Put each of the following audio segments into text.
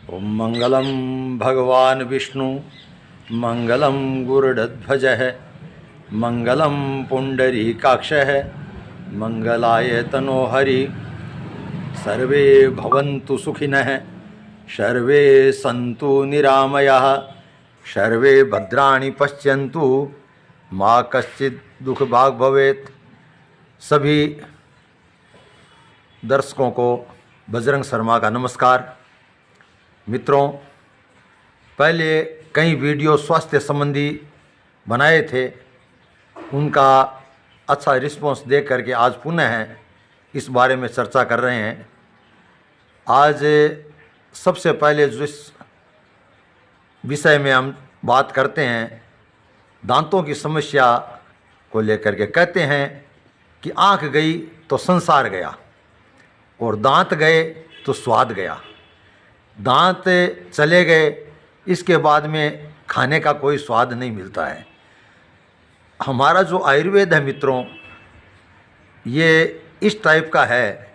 ओम मंगलम भगवान विष्णु मंगलम गुरुड़ध्वज मंगलम पुंडरीकाक्ष मंगलाय तनोहरि। सर्वे भवन्तु सुखिनः सर्वे सन्तु निरामयाः सर्वे भद्राणि पश्यन्तु माँ कश्चित् दुख भाग भवेत्। सभी दर्शकों को बजरंग शर्मा का नमस्कार। मित्रों, पहले कई वीडियो स्वास्थ्य संबंधी बनाए थे, उनका अच्छा रिस्पांस देख करके आज पुनः इस बारे में चर्चा कर रहे हैं। आज सबसे पहले जिस विषय में हम बात करते हैं, दांतों की समस्या को लेकर के कहते हैं कि आँख गई तो संसार गया और दांत गए तो स्वाद गया। दांत चले गए, इसके बाद में खाने का कोई स्वाद नहीं मिलता है। हमारा जो आयुर्वेद है मित्रों, ये इस टाइप का है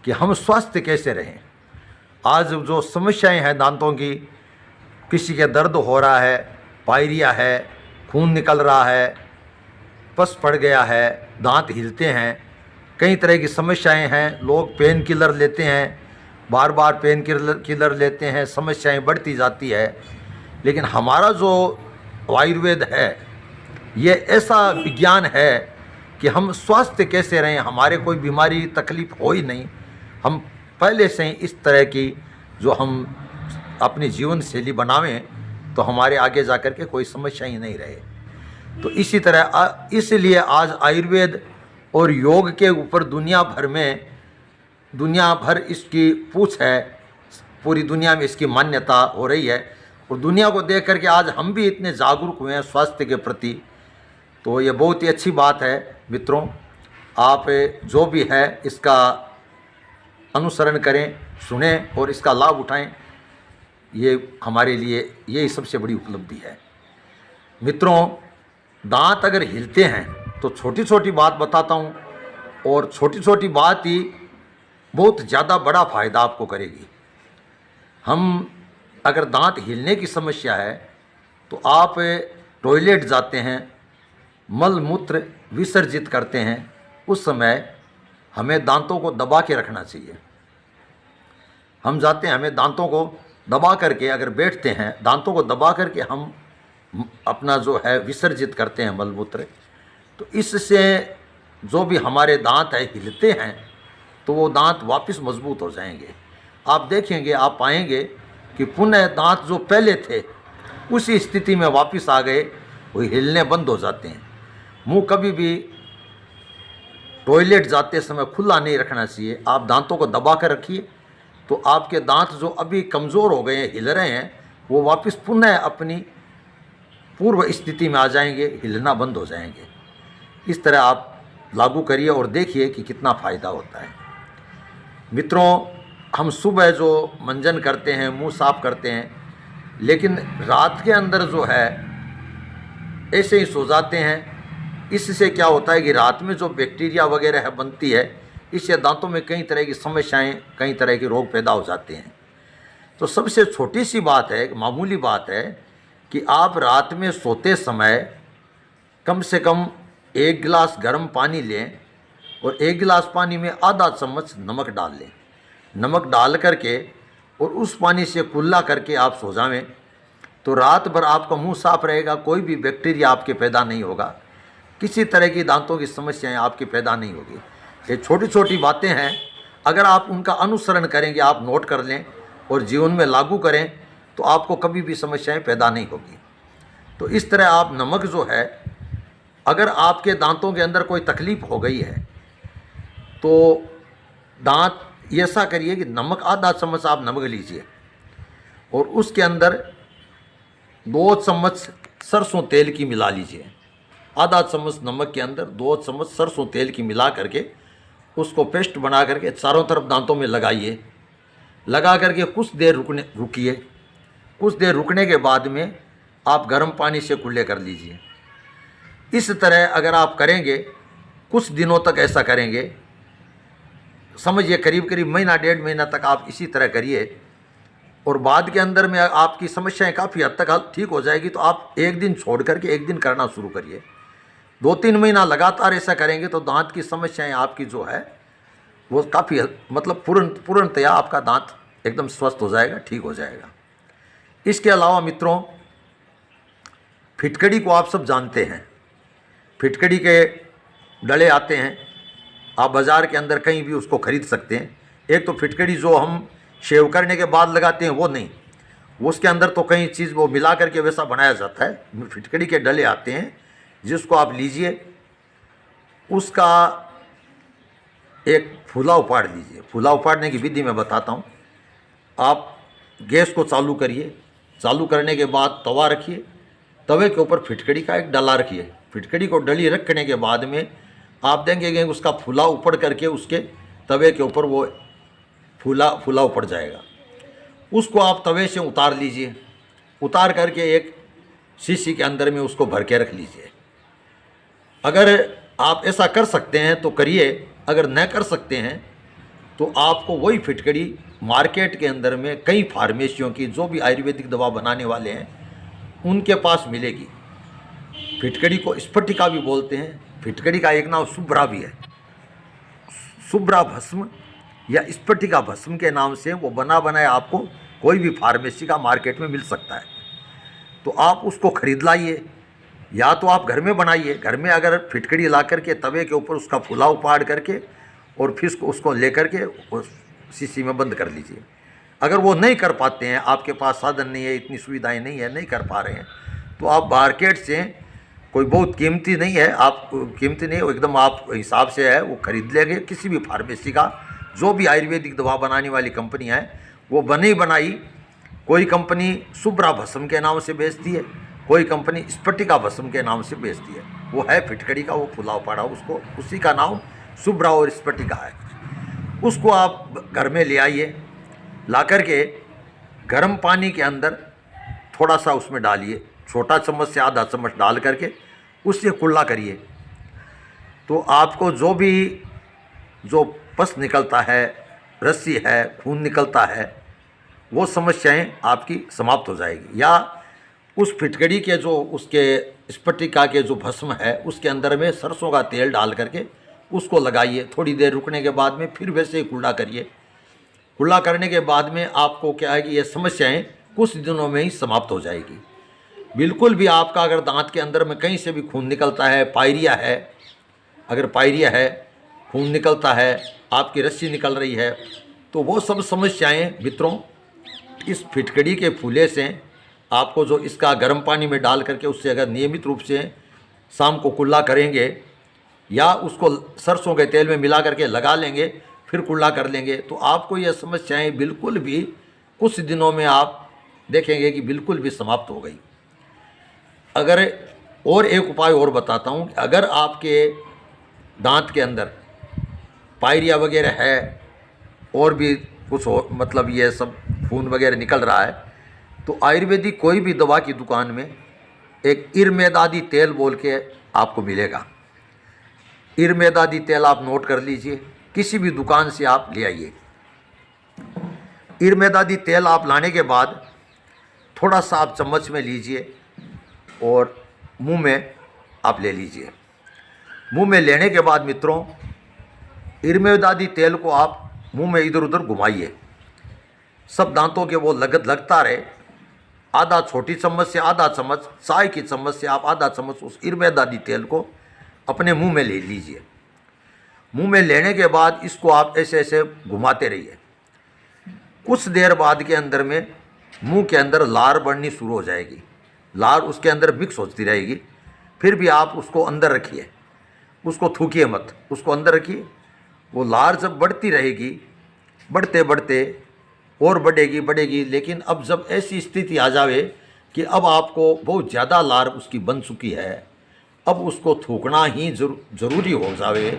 कि हम स्वस्थ कैसे रहें। आज जो समस्याएं हैं दांतों की, किसी के दर्द हो रहा है, पायरिया है, खून निकल रहा है, पस पड़ गया है, दांत हिलते हैं, कई तरह की समस्याएं हैं। लोग पेन किलर लेते हैं, बार बार पेन किलर लेते हैं, समस्याएं बढ़ती जाती है। लेकिन हमारा जो आयुर्वेद है, ये ऐसा विज्ञान है कि हम स्वास्थ्य कैसे रहें, हमारे कोई बीमारी तकलीफ हो ही नहीं। हम पहले से ही इस तरह की जो हम अपनी जीवन शैली बनावें तो हमारे आगे जा कर के कोई समस्या ही नहीं रहे। तो इसी तरह इसलिए आज आयुर्वेद और योग के ऊपर दुनिया भर इसकी पूछ है, पूरी दुनिया में इसकी मान्यता हो रही है। और दुनिया को देख करके आज हम भी इतने जागरूक हुए हैं स्वास्थ्य के प्रति, तो ये बहुत ही अच्छी बात है। मित्रों, आप जो भी है इसका अनुसरण करें, सुनें और इसका लाभ उठाएं। ये हमारे लिए यही सबसे बड़ी उपलब्धि है। मित्रों, दांत अगर हिलते हैं तो छोटी छोटी बात बताता हूँ, और छोटी छोटी बात ही बहुत ज़्यादा बड़ा फ़ायदा आपको करेगी। हम अगर दांत हिलने की समस्या है तो आप टॉयलेट जाते हैं, मल मूत्र विसर्जित करते हैं, उस समय हमें दांतों को दबा के रखना चाहिए। हम जाते हैं, हमें दांतों को दबा करके अगर बैठते हैं, दांतों को दबा करके हम अपना जो है विसर्जित करते हैं मल मूत्र, तो इससे जो भी हमारे दांत है हिलते हैं तो वो दांत वापस मजबूत हो जाएंगे। आप देखेंगे, आप पाएंगे कि पुनः दांत जो पहले थे उसी स्थिति में वापस आ गए, वो हिलने बंद हो जाते हैं। मुंह कभी भी टॉयलेट जाते समय खुला नहीं रखना चाहिए। आप दांतों को दबा कर रखिए तो आपके दांत जो अभी कमज़ोर हो गए हैं, हिल रहे हैं, वो वापस पुनः अपनी पूर्व स्थिति में आ जाएंगे, हिलना बंद हो जाएंगे। इस तरह आप लागू करिए और देखिए कि कितना फ़ायदा होता है। मित्रों, हम सुबह जो मंजन करते हैं, मुंह साफ करते हैं, लेकिन रात के अंदर जो है ऐसे ही सो जाते हैं। इससे क्या होता है कि रात में जो बैक्टीरिया वगैरह है बनती है, इससे दांतों में कई तरह की समस्याएं, कई तरह के रोग पैदा हो जाते हैं। तो सबसे छोटी सी बात है, मामूली बात है कि आप रात में सोते समय कम से कम 1 गिलास गर्म पानी लें और 1 गिलास पानी में आधा चम्मच नमक डाल लें। नमक डाल करके और उस पानी से कुल्ला करके आप सो जाएं तो रात भर आपका मुंह साफ रहेगा, कोई भी बैक्टीरिया आपके पैदा नहीं होगा, किसी तरह की दांतों की समस्याएं आपकी पैदा नहीं होगी। ये छोटी छोटी बातें हैं, अगर आप उनका अनुसरण करेंगे, आप नोट कर लें और जीवन में लागू करें तो आपको कभी भी समस्याएं पैदा नहीं होगी। तो इस तरह आप नमक जो है, अगर आपके दांतों के अंदर कोई तकलीफ़ हो गई है तो दांत ऐसा करिए कि नमक आधा चम्मच आप नमक लीजिए और उसके अंदर 2 चम्मच सरसों तेल की मिला लीजिए। आधा चम्मच नमक के अंदर 2 चम्मच सरसों तेल की मिला करके उसको पेस्ट बना करके चारों तरफ दांतों में लगाइए। लगा करके कुछ देर रुकिए। कुछ देर रुकने के बाद में आप गर्म पानी से कुल्ले कर लीजिए। इस तरह अगर आप करेंगे, कुछ दिनों तक ऐसा करेंगे, समझिए करीब करीब महीना 1.5 महीना तक आप इसी तरह करिए और बाद के अंदर में आपकी समस्याएं काफ़ी हद तक ठीक हो जाएगी। तो आप एक दिन छोड़ करके एक दिन करना शुरू करिए। 2-3 महीना लगातार ऐसा करेंगे तो दांत की समस्याएं आपकी जो है वो काफ़ी मतलब पूर्णतया आपका दांत एकदम स्वस्थ हो जाएगा, ठीक हो जाएगा। इसके अलावा मित्रों, फिटकड़ी को आप सब जानते हैं। फिटकड़ी के डले आते हैं, आप बाज़ार के अंदर कहीं भी उसको ख़रीद सकते हैं। एक तो फिटकड़ी जो हम शेव करने के बाद लगाते हैं वो नहीं, वो उसके अंदर तो कई चीज़ वो मिला करके वैसा बनाया जाता है। फिटकड़ी के डले आते हैं जिसको आप लीजिए, उसका एक फूला उपाड़ लीजिए। फूला उपाड़ने की विधि मैं बताता हूँ। आप गैस को चालू करिए, चालू करने के बाद तवा रखिए, तवे के ऊपर फिटकड़ी का एक डला रखिए। फिटकड़ी को डली रखने के बाद में आप देखेंगे उसका फूला ऊपर करके उसके तवे के ऊपर वो फूला ऊपर जाएगा। उसको आप तवे से उतार लीजिए, उतार करके एक शीशी के अंदर में उसको भर के रख लीजिए। अगर आप ऐसा कर सकते हैं तो करिए, अगर न कर सकते हैं तो आपको वही फिटकड़ी मार्केट के अंदर में कई फार्मेसियों की जो भी आयुर्वेदिक दवा बनाने वाले हैं उनके पास मिलेगी। फिटकड़ी को स्फटिका भी बोलते हैं। फिटकड़ी का एक नाम शुभ्रा भी है। शुभ्रा भस्म या स्फटिका भस्म के नाम से वो बना बनाया आपको कोई भी फार्मेसी का मार्केट में मिल सकता है। तो आप उसको खरीद लाइए, या तो आप घर में बनाइए। घर में अगर फिटकड़ी ला करके तवे के ऊपर उसका फूला उपाड़ करके और फिर उसको ले करके उस शीशी में बंद कर लीजिए। अगर वो नहीं कर पाते हैं, आपके पास साधन नहीं है, इतनी सुविधाएं नहीं है, नहीं कर पा रहे हैं, तो आप मार्केट से कोई बहुत कीमती नहीं है, आप कीमती नहीं है, वो एकदम आप हिसाब से है, वो खरीद लेंगे किसी भी फार्मेसी का। जो भी आयुर्वेदिक दवा बनाने वाली कंपनियाँ हैं वो बनी बनाई, कोई कंपनी शुभ्रा भस्म के नाम से बेचती है, कोई कंपनी स्फटिका भस्म के नाम से बेचती है। वो है फिटकड़ी का वो फुला पड़ा, उसको उसी का नाम शुभ्रा और स्फटिका है। उसको आप घर में ले आइए, ला करके गर्म पानी के अंदर थोड़ा सा उसमें डालिए, छोटा चम्मच से आधा चम्मच डाल करके उससे कुल्ला करिए। तो आपको जो पस निकलता है, रस्सी है, खून निकलता है, वो समस्याएं आपकी समाप्त हो जाएगी। या उस फिटकड़ी के जो उसके स्फटिका के जो भस्म है उसके अंदर में सरसों का तेल डाल करके उसको लगाइए। थोड़ी देर रुकने के बाद में फिर वैसे ही कुल्ला करिए। कुल्ला करने के बाद में आपको क्या है कि ये समस्याएं कुछ दिनों में ही समाप्त हो जाएगी। बिल्कुल भी आपका अगर दांत के अंदर में कहीं से भी खून निकलता है, पायरिया है, अगर पायरिया है, खून निकलता है, आपकी रस्सी निकल रही है, तो वो सब समस्याएं मित्रों इस फिटकड़ी के फूले से आपको जो इसका गर्म पानी में डाल करके उससे अगर नियमित रूप से शाम को कुल्ला करेंगे या उसको सरसों के तेल में मिला करके लगा लेंगे, फिर कुल्ला कर लेंगे, तो आपको ये समस्याएं बिल्कुल भी कुछ दिनों में आप देखेंगे कि बिल्कुल भी समाप्त हो गई। अगर और एक उपाय और बताता हूँ, अगर आपके दांत के अंदर पायरिया वगैरह है और भी कुछ हो, मतलब ये सब खून वगैरह निकल रहा है, तो आयुर्वेदिक कोई भी दवा की दुकान में एक इरमेदादी तेल बोल के आपको मिलेगा। इरमेदादी तेल आप नोट कर लीजिए, किसी भी दुकान से आप ले आइए। इरमेदादी तेल आप लाने के बाद थोड़ा सा आप चम्मच में लीजिए और मुंह में आप ले लीजिए। मुंह में लेने के बाद मित्रों इरमेदादी तेल को आप मुंह में इधर उधर घुमाइए, सब दांतों के वो लगता रहे। आधा छोटी चम्मच से आधा चम्मच, चाय की चम्मच से आप आधा चम्मच उस इरमेदादी तेल को अपने मुंह में ले लीजिए। मुंह में लेने के बाद इसको आप ऐसे ऐसे घुमाते रहिए। कुछ देर बाद के अंदर में मुंह के अंदर लार बढ़नी शुरू हो जाएगी, लार उसके अंदर मिक्स होती रहेगी। फिर भी आप उसको अंदर रखिए, उसको थूकिए मत, उसको अंदर रखिए। वो लार जब बढ़ती रहेगी, बढ़ते बढ़ते और बढ़ेगी, लेकिन अब जब ऐसी स्थिति आ जावे कि अब आपको बहुत ज़्यादा लार उसकी बन चुकी है, अब उसको थूकना ही ज़रूरी हो जावे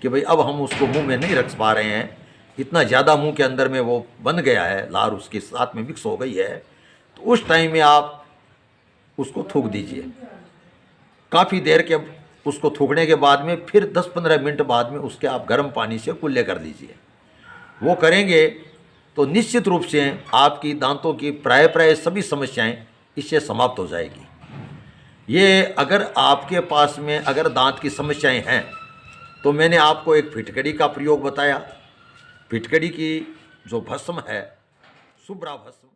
कि भाई अब हम उसको मुंह में नहीं रख पा रहे हैं, इतना ज़्यादा मुंह के अंदर में वो बन गया है, लार उसके साथ में मिक्स हो गई है, तो उस टाइम में आप उसको थूक दीजिए। काफ़ी देर के उसको थूकने के बाद में फिर 10-15 मिनट बाद में उसके आप गर्म पानी से कुल्ले कर लीजिए। वो करेंगे तो निश्चित रूप से आपकी दांतों की प्राय सभी समस्याएं इससे समाप्त हो जाएगी। ये अगर आपके पास में अगर दांत की समस्याएं हैं तो मैंने आपको एक फिटकड़ी का प्रयोग बताया। फिटकड़ी की जो भस्म है, शुभ्रा भस्म,